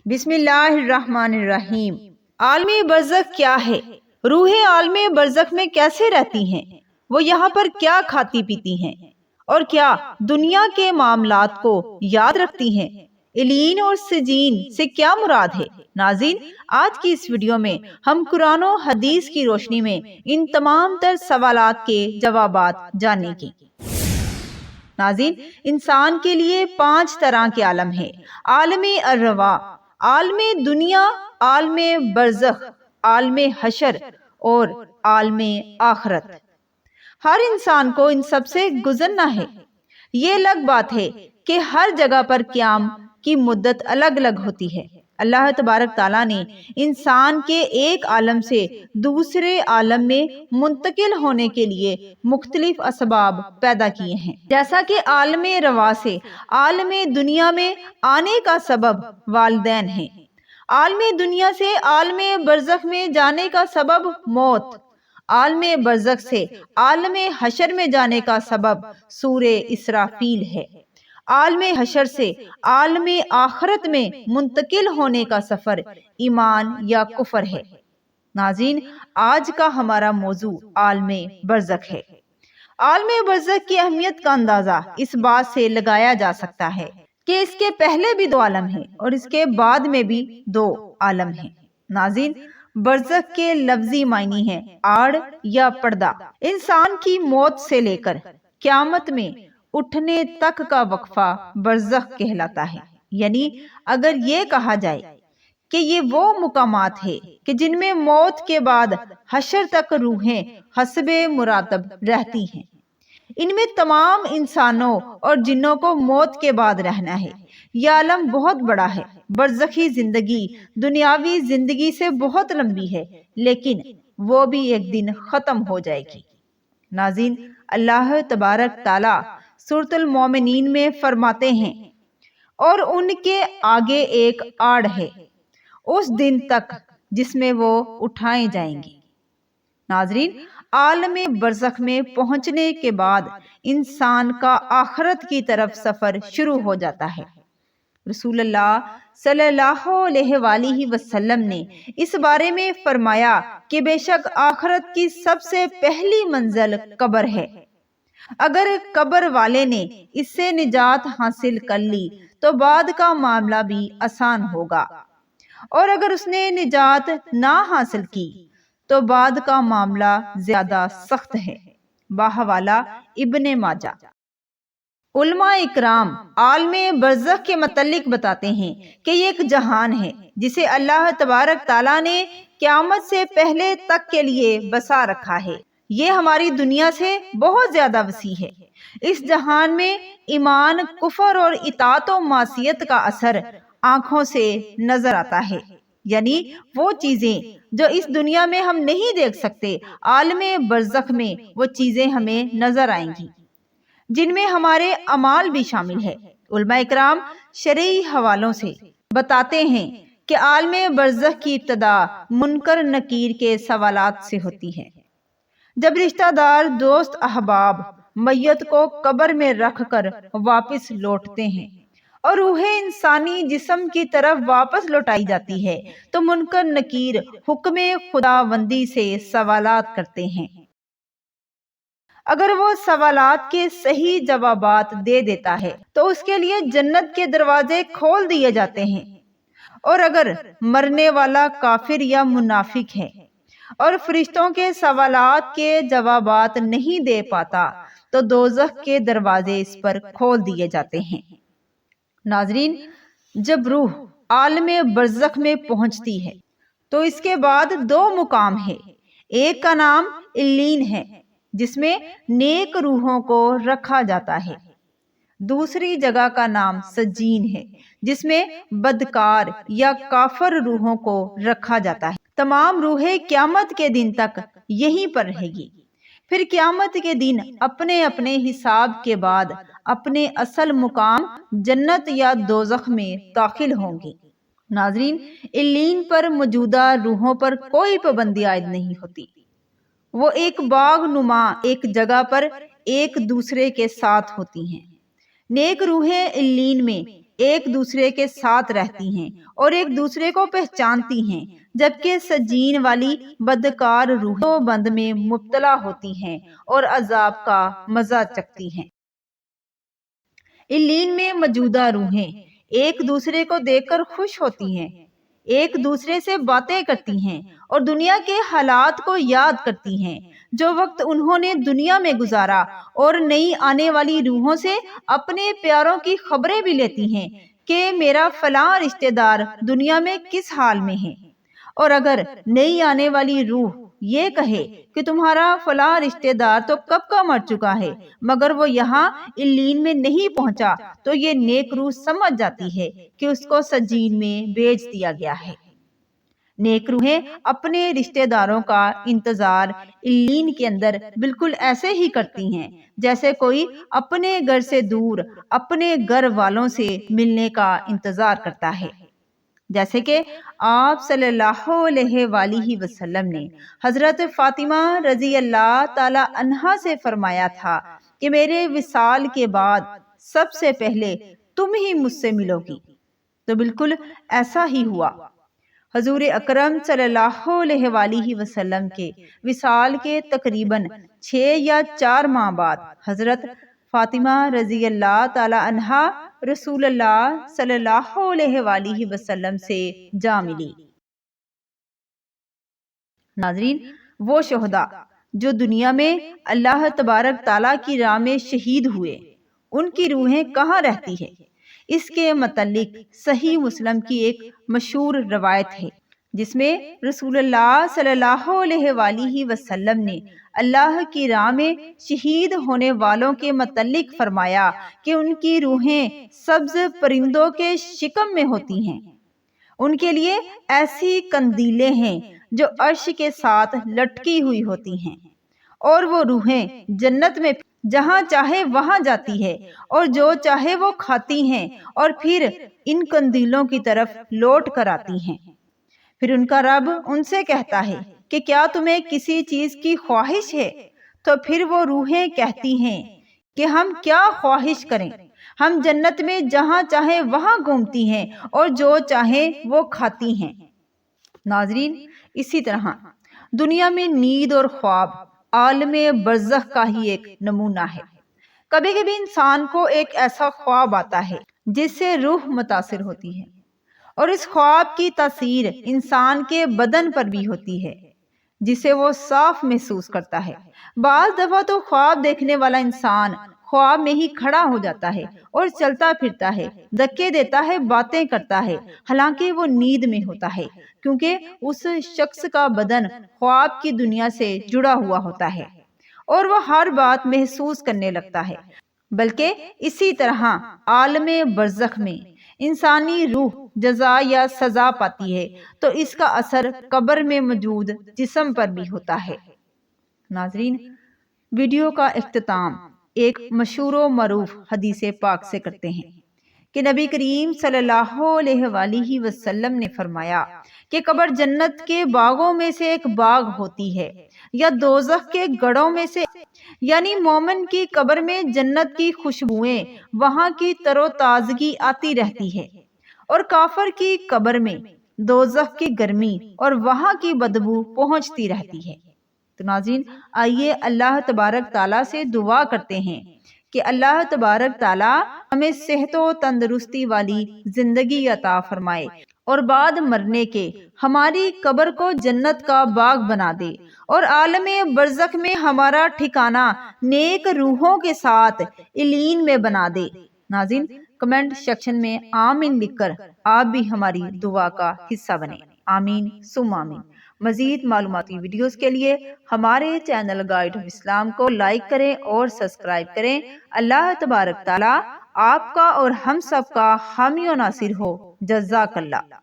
بسم اللہ الرحمن الرحیم۔ عالمی برزخ کیا ہے؟ روحیں عالمی برزخ میں کیسے رہتی ہیں؟ وہ یہاں پر کیا کھاتی پیتی ہیں اور کیا دنیا کے معاملات کو یاد رکھتی ہیں؟ علین اور سجین سے کیا مراد ہے؟ ناظرین، آج کی اس ویڈیو میں ہم قرآن و حدیث کی روشنی میں ان تمام تر سوالات کے جوابات جانیں گے۔ ناظرین، انسان کے لیے 5 طرح کے عالم ہیں: عالم ارواح، عالم دنیا، عالم برزخ، عالم حشر اور عالم آخرت۔ ہر انسان کو ان سب سے گزرنا ہے۔ یہ الگ بات ہے کہ ہر جگہ پر قیام کی مدت الگ الگ ہوتی ہے۔ اللہ تبارک تعالیٰ نے انسان کے ایک عالم سے دوسرے عالم میں منتقل ہونے کے لیے مختلف اسباب پیدا کیے ہیں، جیسا کہ عالم ارواح سے عالم دنیا میں آنے کا سبب والدین ہیں، عالم دنیا سے عالم برزخ میں جانے کا سبب موت، عالم برزخ سے عالم حشر میں جانے کا سبب سورہ اسرافیل ہے، عالم حشر سے عالم آخرت میں منتقل ہونے کا سفر ایمان یا کفر ہے۔ ناظرین، آج کا ہمارا موضوع عالم برزخ ہے۔ عالم برزخ کی اہمیت کا اندازہ اس بات سے لگایا جا سکتا ہے کہ اس کے پہلے بھی 2 عالم ہیں اور اس کے بعد میں بھی 2 عالم ہیں۔ ناظرین، برزخ کے لفظی معنی ہے آڑ یا پردہ۔ انسان کی موت سے لے کر قیامت میں اٹھنے تک کا وقفہ برزخ کہلاتا ہے۔ یعنی اگر یہ کہا جائے کہ یہ وہ مقامات ہے کہ جن میں موت کے بعد حشر تک روحیں حسب مراتب رہتی ہیں، ان میں تمام انسانوں اور جنوں کو موت کے بعد رہنا ہے۔ یہ عالم بہت بڑا ہے۔ برزخی زندگی دنیاوی زندگی سے بہت لمبی ہے، لیکن وہ بھی ایک دن ختم ہو جائے گی۔ ناظرین، اللہ تبارک تعالیٰ سورۃ المومنین میں فرماتے ہیں، اور ان کے آگے ایک آڑ ہے اس دن تک جس میں وہ اٹھائے جائیں گے۔ ناظرین، عالم برزخ میں پہنچنے کے بعد انسان کا آخرت کی طرف سفر شروع ہو جاتا ہے۔ رسول اللہ صلی اللہ علیہ وآلہ وسلم نے اس بارے میں فرمایا کہ بے شک آخرت کی سب سے پہلی منزل قبر ہے۔ اگر قبر والے نے اس سے نجات حاصل کر لی تو بعد کا معاملہ بھی آسان ہوگا، اور اگر اس نے نجات نہ حاصل کی تو بعد کا معاملہ زیادہ سخت ہے۔ بحوالہ ابن ماجہ۔ علماء اکرام عالم برزخ کے متعلق بتاتے ہیں کہ یہ ایک جہان ہے جسے اللہ تبارک تعالیٰ نے قیامت سے پہلے تک کے لیے بسا رکھا ہے۔ یہ ہماری دنیا سے بہت زیادہ وسیع ہے۔ اس جہان میں ایمان، کفر اور اطاعت و معصیت کا اثر آنکھوں سے نظر آتا ہے۔ یعنی وہ چیزیں جو اس دنیا میں ہم نہیں دیکھ سکتے، عالم برزخ میں وہ چیزیں ہمیں نظر آئیں گی، جن میں ہمارے اعمال بھی شامل ہے۔ علماء اکرام شرعی حوالوں سے بتاتے ہیں کہ عالم برزخ کی ابتدا منکر نکیر کے سوالات سے ہوتی ہے، جب رشتہ دار، دوست، احباب میت کو قبر میں رکھ کر واپس لوٹتے ہیں اور روح انسانی جسم کی طرف واپس لوٹائی جاتی ہے تو منکر نکیر حکم خداوندی سے سوالات کرتے ہیں۔ اگر وہ سوالات کے صحیح جوابات دے دیتا ہے تو اس کے لیے جنت کے دروازے کھول دیے جاتے ہیں، اور اگر مرنے والا کافر یا منافق ہے اور فرشتوں کے سوالات کے جوابات نہیں دے پاتا تو دوزخ کے دروازے اس پر کھول دیے جاتے ہیں۔ ناظرین، جب روح عالم برزخ میں پہنچتی ہے تو اس کے بعد 2 مقام ہے۔ ایک کا نام علین ہے جس میں نیک روحوں کو رکھا جاتا ہے۔ دوسری جگہ کا نام سجین ہے جس میں بدکار یا کافر روحوں کو رکھا جاتا ہے۔ تمام روحیں قیامت کے دن تک یہیں پر رہے گی، پھر قیامت کے دن اپنے اپنے حساب کے بعد اپنے اصل مقام جنت یا دوزخ میں داخل ہوں گی۔ ناظرین، علین پر موجودہ روحوں پر کوئی پابندی عائد نہیں ہوتی۔ وہ ایک باغ نما ایک جگہ پر ایک دوسرے کے ساتھ ہوتی ہیں۔ نیک روحیں علین میں ایک دوسرے کے ساتھ رہتی ہیں اور ایک دوسرے کو پہچانتی ہیں، جبکہ سجین والی بدکار روحوں بند میں مبتلا ہوتی ہیں اور عذاب کا مزہ چکھتی ہیں۔ علیین میں موجودہ روحیں ایک دوسرے کو دیکھ کر خوش ہوتی ہیں، ایک دوسرے سے باتیں کرتی ہیں اور دنیا کے حالات کو یاد کرتی ہیں جو وقت انہوں نے دنیا میں گزارا، اور نئی آنے والی روحوں سے اپنے پیاروں کی خبریں بھی لیتی ہیں کہ میرا فلاں رشتہ دار دنیا میں کس حال میں ہے۔ اور اگر نئی آنے والی روح یہ کہے کہ تمہارا فلاں رشتہ دار تو کب کا مر چکا ہے مگر وہ یہاں علیین میں نہیں پہنچا، تو یہ نیک روح سمجھ جاتی ہے کہ اس کو سجین میں بھیج دیا گیا ہے۔ نیک روحیں اپنے رشتہ داروں کا انتظار علیین کے اندر بالکل ایسے ہی کرتی ہیں جیسے کوئی اپنے گھر سے دور اپنے گھر والوں سے ملنے کا انتظار کرتا ہے۔ جیسے کہ آپ صلی اللہ علیہ وآلہ وسلم نے حضرت فاطمہ رضی اللہ تعالی عنہا سے فرمایا تھا کہ میرے وصال کے بعد سب سے پہلے تم ہی مجھ سے ملو گی، تو بالکل ایسا ہی ہوا۔ حضور اکرم صلی اللہ علیہ وآلہ وسلم کے وصال کے تقریباً 6 یا 4 ماہ بعد حضرت فاطمہ رضی اللہ تعالی عنہا رسول اللہ صلی اللہ علیہ وآلہ وسلم سے جا ملی۔ ناظرین، وہ شہداء جو دنیا میں اللہ تبارک تعالیٰ کی راہ میں شہید ہوئے، ان کی روحیں کہاں رہتی ہے؟ اس کے متعلق صحیح مسلم کی ایک مشہور روایت ہے جس میں رسول اللہ صلی اللہ علیہ وآلہ وسلم نے اللہ کی راہ میں شہید ہونے والوں کے متعلق فرمایا کہ ان کی روحیں سبز پرندوں کے شکم میں ہوتی ہیں۔ ان کے لیے ایسی قندیلیں ہیں جو عرش کے ساتھ لٹکی ہوئی ہوتی ہیں، اور وہ روحیں جنت میں جہاں چاہے وہاں جاتی ہے اور جو چاہے وہ کھاتی ہیں اور پھر ان قندیلوں کی طرف لوٹ کر آتی ہیں۔ پھر ان کا رب ان سے کہتا ہے کہ کیا تمہیں کسی چیز کی خواہش ہے؟ تو پھر وہ روحیں کہتی ہیں کہ ہم کیا خواہش کریں، ہم جنت میں جہاں چاہے وہاں گھومتی ہیں اور جو چاہے وہ کھاتی ہیں۔ ناظرین، اسی طرح دنیا میں نیند اور خواب عالم برزخ کا ہی ایک نمونہ ہے۔ کبھی کبھی انسان کو ایک ایسا خواب آتا ہے جس سے روح متاثر ہوتی ہے، اور اس خواب کی تاثیر انسان کے بدن پر بھی ہوتی ہے جسے وہ صاف محسوس کرتا ہے۔ بعض دفعہ تو خواب دیکھنے والا انسان خواب میں ہی کھڑا ہو جاتا ہے اور چلتا پھرتا ہے، دھکے دیتا ہے، باتیں کرتا ہے، حالانکہ وہ نیند میں ہوتا ہے، کیونکہ اس شخص کا بدن خواب کی دنیا سے جڑا ہوا ہوتا ہے اور وہ ہر بات محسوس کرنے لگتا ہے۔ بلکہ اسی طرح عالم برزخ میں انسانی روح جزا یا سزا پاتی ہے تو اس کا اثر قبر میں موجود جسم پر بھی ہوتا ہے۔ ناظرین، ویڈیو کا اختتام ایک مشہور و معروف حدیث پاک سے کرتے ہیں کہ نبی کریم صلی اللہ علیہ وآلہ وسلم نے فرمایا کہ قبر جنت کے باغوں میں سے ایک باغ ہوتی ہے یا دوزخ کے گڑھوں میں سے، یعنی مومن کی قبر میں جنت کی خوشبوئیں وہاں کی تر و تازگی آتی رہتی ہے، اور کافر کی قبر میں دوزخ کی گرمی اور وہاں کی بدبو پہنچتی رہتی ہے۔ تو ناظرین، آئیے اللہ تبارک تعالیٰ سے دعا کرتے ہیں کہ اللہ تبارک تعالیٰ ہمیں صحت و تندرستی والی زندگی عطا فرمائے اور بعد مرنے کے ہماری قبر کو جنت کا باغ بنا دے اور عالم برزخ میں ہمارا ٹھکانہ نیک روحوں کے ساتھ علیین میں بنا دے۔ ناظرین، کمنٹ سیکشن میں آمین لکھ کر آپ بھی ہماری دعا کا حصہ بنیں۔ آمین ثم آمین۔ مزید معلوماتی ویڈیوز کے لیے ہمارے چینل گائیڈ آف اسلام کو لائک کریں اور سبسکرائب کریں۔ اللہ تبارک تعالیٰ آپ کا اور ہم سب کا حامی و ناصر ہو۔ جزاک اللہ۔